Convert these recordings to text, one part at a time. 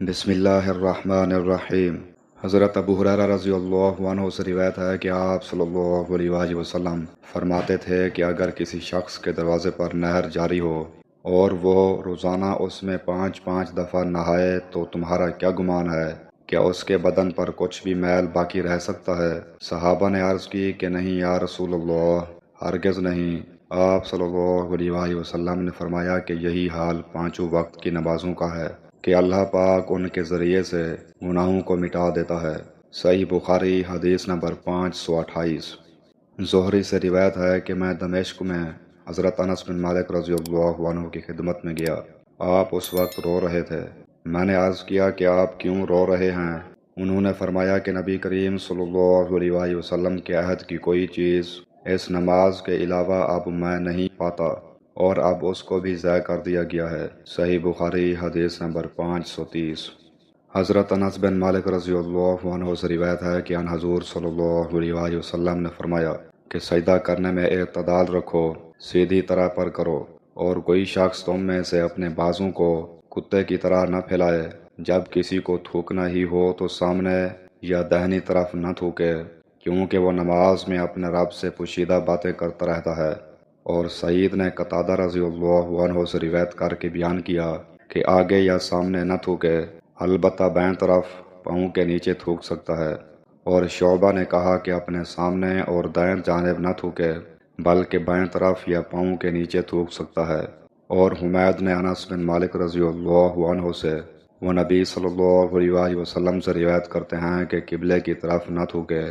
بسم اللہ الرحمن الرحیم۔ حضرت ابو ہریرہ رضی اللہ عنہ سے روایت ہے کہ آپ صلی اللہ علیہ وآلہ وسلم فرماتے تھے کہ اگر کسی شخص کے دروازے پر نہر جاری ہو اور وہ روزانہ اس میں 5 دفعہ نہائے تو تمہارا کیا گمان ہے؟ کیا اس کے بدن پر کچھ بھی میل باقی رہ سکتا ہے؟ صحابہ نے عرض کی کہ نہیں یا رسول اللہ، ہرگز نہیں۔ آپ صلی اللہ علیہ وآلہ وسلم نے فرمایا کہ یہی حال 5 وقت کی نمازوں کا ہے کہ اللہ پاک ان کے ذریعے سے گناہوں کو مٹا دیتا ہے۔ صحیح بخاری حدیث نمبر 528۔ زہری سے روایت ہے کہ میں دمشق میں حضرت انس بن مالک رضی اللہ عنہ کی خدمت میں گیا۔ آپ اس وقت رو رہے تھے۔ میں نے عرض کیا کہ آپ کیوں رو رہے ہیں؟ انہوں نے فرمایا کہ نبی کریم صلی اللہ علیہ وآلہ وسلم کے عہد کی کوئی چیز اس نماز کے علاوہ اب میں نہیں پاتا، اور اب اس کو بھی ضائع کر دیا گیا ہے۔ صحیح بخاری حدیث نمبر 530۔ حضرت انس بن مالک رضی اللہ عنہ سے روایت ہے کہ ان حضور صلی اللہ علیہ وآلہ وسلم نے فرمایا کہ سجدہ کرنے میں اعتدال رکھو، سیدھی طرح پر کرو، اور کوئی شخص تم میں سے اپنے بازوں کو کتے کی طرح نہ پھیلائے۔ جب کسی کو تھوکنا ہی ہو تو سامنے یا دہنی طرف نہ تھوکے، کیونکہ وہ نماز میں اپنے رب سے پوشیدہ باتیں کرتا رہتا ہے۔ اور سعید نے قتادہ رضی اللہ عنہ سے روایت کر کے بیان کیا کہ آگے یا سامنے نہ تھوکے، البتہ بائیں طرف پاؤں کے نیچے تھوک سکتا ہے۔ اور شعبہ نے کہا کہ اپنے سامنے اور دائیں جانب نہ تھوکے، بلکہ بائیں طرف یا پاؤں کے نیچے تھوک سکتا ہے۔ اور حمید نے انس بن مالک رضی اللہ عنہ سے، وہ نبی صلی اللہ علیہ وآلہ وسلم سے روایت کرتے ہیں کہ قبلے کی طرف نہ تھوکے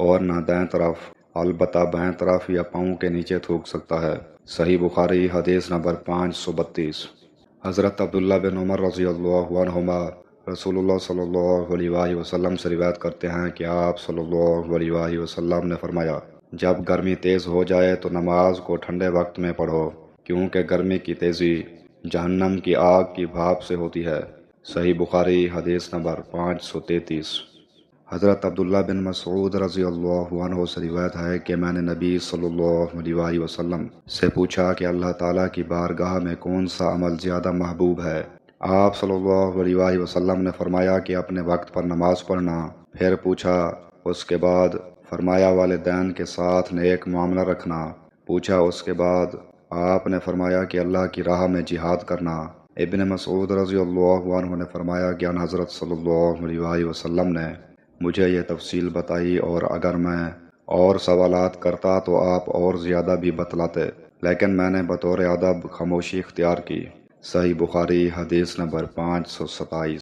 اور نہ دائیں طرف، البتہ بائیں طرف یا پاؤں کے نیچے تھوک سکتا ہے۔ صحیح بخاری حدیث نمبر 532۔ حضرت عبداللہ بن عمر رضی اللہ عنہما رسول اللہ صلی اللہ علیہ وآلہ وسلم سے روایت کرتے ہیں کہ آپ صلی اللہ علیہ وآلہ وسلم نے فرمایا، جب گرمی تیز ہو جائے تو نماز کو ٹھنڈے وقت میں پڑھو، کیونکہ گرمی کی تیزی جہنم کی آگ کی بھاپ سے ہوتی ہے۔ صحیح بخاری حدیث نمبر 533۔ حضرت عبداللہ بن مسعود رضی اللہ عنہ سے روایت ہے کہ میں نے نبی صلی اللہ علیہ وآلہ وسلم سے پوچھا کہ اللہ تعالیٰ کی بارگاہ میں کون سا عمل زیادہ محبوب ہے؟ آپ صلی اللہ علیہ وآلہ وسلم نے فرمایا کہ اپنے وقت پر نماز پڑھنا۔ پھر پوچھا اس کے بعد؟ فرمایا والدین کے ساتھ نیک معاملہ رکھنا۔ پوچھا اس کے بعد؟ آپ نے فرمایا کہ اللہ کی راہ میں جہاد کرنا۔ ابن مسعود رضی اللہ عنہ نے فرمایا کہ ان حضرت صلی اللہ علیہ وآلہ وسلم نے مجھے یہ تفصیل بتائی، اور اگر میں اور سوالات کرتا تو آپ اور زیادہ بھی بتلاتے، لیکن میں نے بطور ادب خاموشی اختیار کی۔ صحیح بخاری حدیث نمبر 527۔